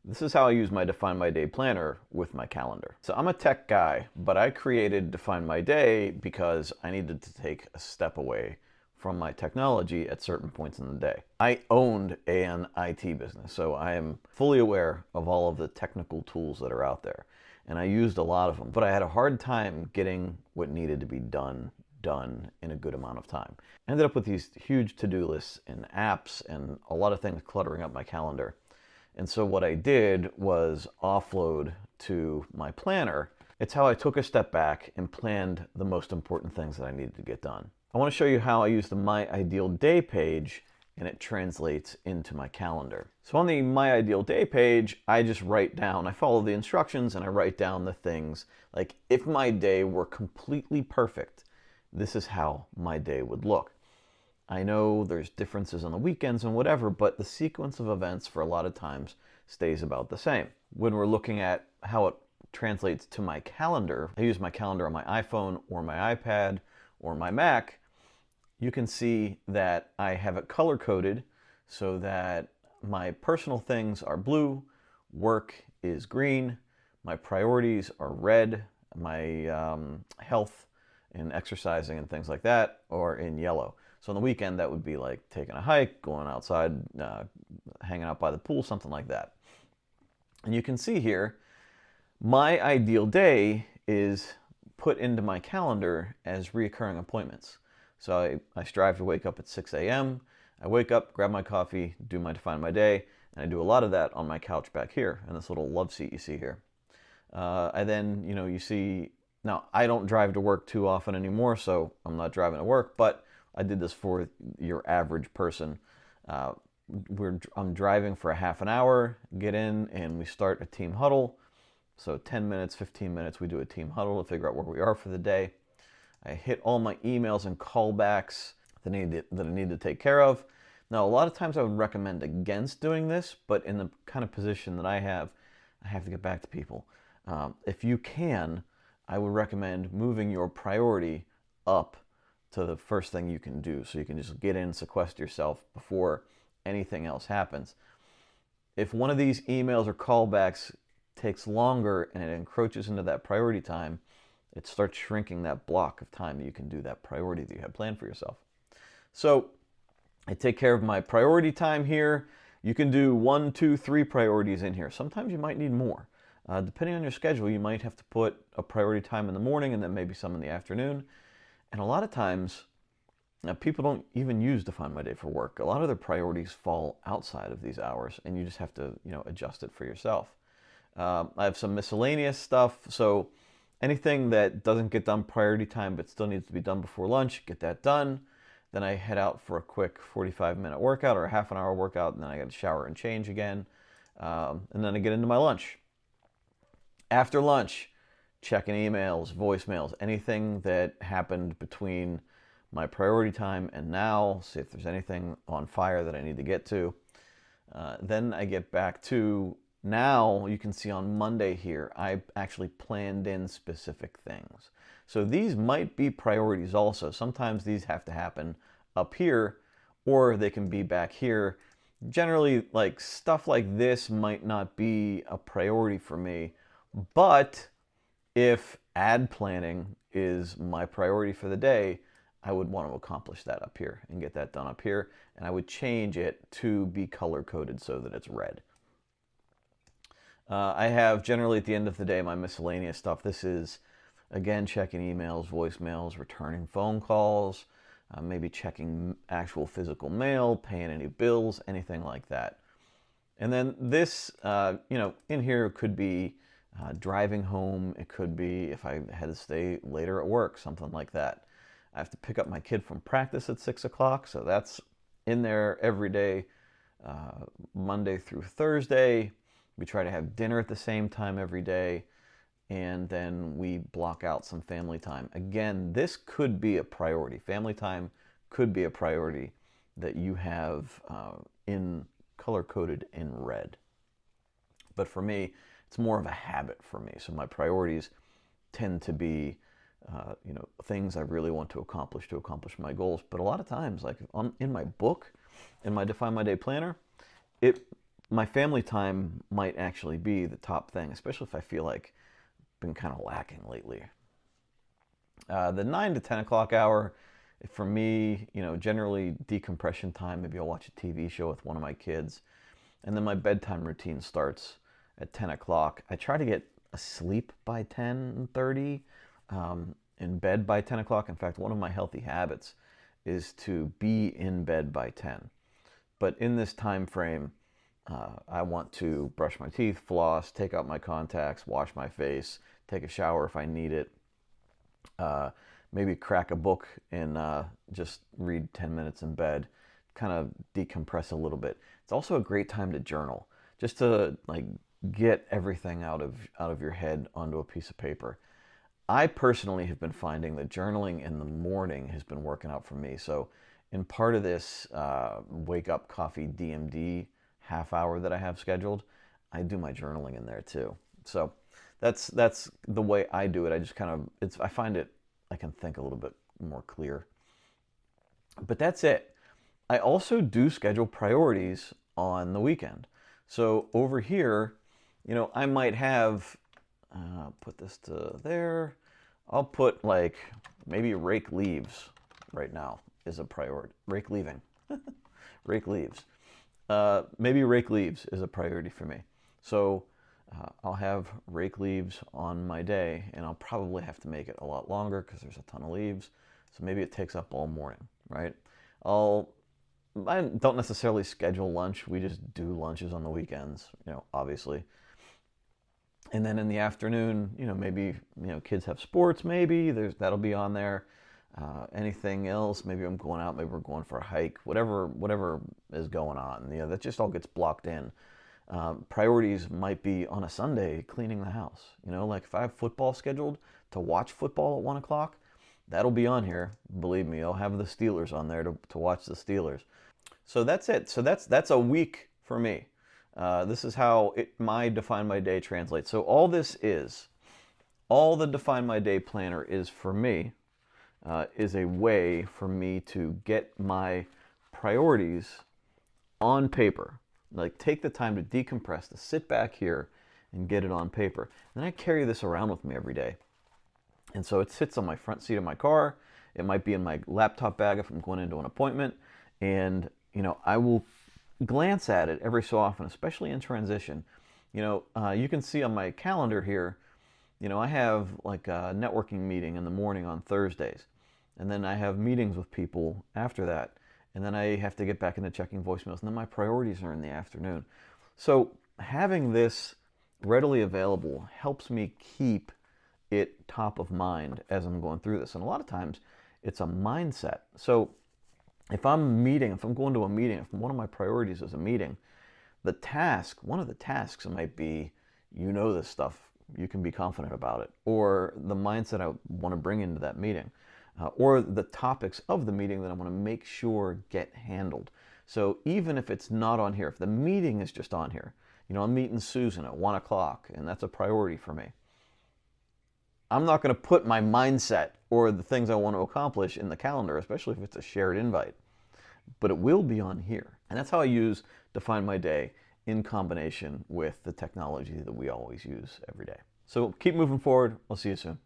This is how I use my Define My Day planner with my calendar. So I'm a tech guy, but I created Define My Day because I needed to take a step away from my technology at certain points in the day. I owned an IT business, so I am fully aware of all of the technical tools that are out there. And I used a lot of them, but I had a hard time getting what needed to be done in a good amount of time. I ended up with these huge to-do lists and apps and a lot of things cluttering up my calendar. And so what I did was offload to my planner. It's how I took a step back and planned the most important things that I needed to get done. I want to show you how I use the My Ideal Day page and it translates into my calendar. So on the My Ideal Day page, I just write down, I follow the instructions and I write down the things like if my day were completely perfect, this is how my day would look. I know there's differences on the weekends and whatever, but the sequence of events for a lot of times stays about the same. When we're looking at how it translates to my calendar, I use my calendar on my iPhone or my iPad or my Mac. You can see that I have it color coded so that my personal things are blue, work is green, my priorities are red, my health and exercising and things like that are in yellow. So on the weekend, that would be like taking a hike, going outside, hanging out by the pool, something like that. And you can see here, my ideal day is put into my calendar as reoccurring appointments. So I strive to wake up at 6 a.m. I wake up, grab my coffee, do my Define My Day, and I do a lot of that on my couch back here, in this little love seat you see here. I then, you see, now I don't drive to work too often anymore, so I'm not driving to work, but I did this for your average person. I'm driving for a half an hour, get in, and we start a team huddle. So 10 minutes, 15 minutes, we do a team huddle to figure out where we are for the day. I hit all my emails and callbacks that I need to take care of. Now, a lot of times I would recommend against doing this, but in the kind of position that I have to get back to people. If you can, I would recommend moving your priority up to the first thing you can do, so you can just get in, sequester yourself before anything else happens. If one of these emails or callbacks takes longer and it encroaches into that priority time, it starts shrinking that block of time that you can do that priority that you have planned for yourself. So I take care of my priority time here. You can do 1, 2, 3 priorities in here. Sometimes you might need more. Depending on your schedule, you might have to put a priority time in the morning and then maybe some in the afternoon. And a lot of times, people don't even use Define My Day for work. A lot of their priorities fall outside of these hours, and you just have to, adjust it for yourself. I have some miscellaneous stuff, so anything that doesn't get done priority time but still needs to be done before lunch, get that done. Then I head out for a quick 45-minute workout or a half an hour workout, and then I got to shower and change again. And then I get into my lunch. After lunch, checking emails, voicemails, anything that happened between my priority time and now, see if there's anything on fire that I need to get to. Then I get back to, now you can see on Monday here, I actually planned in specific things. So these might be priorities also. Sometimes these have to happen up here, or they can be back here. Generally, like stuff like this might not be a priority for me, but if ad planning is my priority for the day, I would want to accomplish that up here and get that done up here. And I would change it to be color coded so that it's red. I have generally at the end of the day my miscellaneous stuff. This is, again, checking emails, voicemails, returning phone calls, maybe checking actual physical mail, paying any bills, anything like that. And then this, in here could be driving home. It could be if I had to stay later at work, something like that. I have to pick up my kid from practice at 6 o'clock, so that's in there every day, Monday through Thursday. We try to have dinner at the same time every day, and then we block out some family time. Again, this could be a priority. Family time could be a priority that you have in color-coded in red. But for me, it's more of a habit for me. So my priorities tend to be, things I really want to accomplish my goals. But a lot of times, like in my book, in my Define My Day planner, it my family time might actually be the top thing, especially if I feel like I've been kind of lacking lately. The 9 to 10 o'clock hour, for me, generally decompression time. Maybe I'll watch a TV show with one of my kids. And then my bedtime routine starts at 10 o'clock. I try to get asleep by 10:30, in bed by 10 o'clock. In fact, one of my healthy habits is to be in bed by 10. But in this time frame, I want to brush my teeth, floss, take out my contacts, wash my face, take a shower if I need it, maybe crack a book and just read 10 minutes in bed, kind of decompress a little bit. It's also a great time to journal, just to like get everything out of your head onto a piece of paper. I personally have been finding that journaling in the morning has been working out for me. So in part of this wake up coffee DMD half hour that I have scheduled, I do my journaling in there too. So that's the way I do it. I just kind of I find it, I can think a little bit more clear. But that's it. I also do schedule priorities on the weekend. So over here, I might have put this to there. I'll put like maybe rake leaves right now is a priority. Rake leaving. Rake leaves. Maybe rake leaves is a priority for me. So I'll have rake leaves on my day, and I'll probably have to make it a lot longer because there's a ton of leaves. So maybe it takes up all morning, right? I don't necessarily schedule lunch. We just do lunches on the weekends, obviously. And then in the afternoon, maybe, kids have sports, maybe that'll be on there. Anything else, maybe I'm going out, maybe we're going for a hike, whatever is going on. That just all gets blocked in. Priorities might be on a Sunday, cleaning the house. Like if I have football scheduled to watch football at 1 o'clock, that'll be on here. Believe me, I'll have the Steelers on there to watch the Steelers. So that's it. So that's a week for me. This is how my Define My Day translates. So all the Define My Day planner is for me, is a way for me to get my priorities on paper. Like take the time to decompress, to sit back here and get it on paper. And I carry this around with me every day. And so it sits on my front seat of my car. It might be in my laptop bag if I'm going into an appointment. And, I will glance at it every so often, especially in transition. You can see on my calendar here, I have like a networking meeting in the morning on Thursdays. And then I have meetings with people after that. And then I have to get back into checking voicemails. And then my priorities are in the afternoon. So having this readily available helps me keep it top of mind as I'm going through this. And a lot of times it's a mindset. So if I'm going to a meeting, if one of my priorities is a meeting, one of the tasks might be, this stuff, you can be confident about it, or the mindset I want to bring into that meeting, or the topics of the meeting that I want to make sure get handled. So even if it's not on here, if the meeting is just on here, I'm meeting Susan at 1 o'clock, and that's a priority for me. I'm not going to put my mindset or the things I want to accomplish in the calendar, especially if it's a shared invite. But it will be on here. And that's how I use Define My Day in combination with the technology that we always use every day. So keep moving forward. I'll see you soon.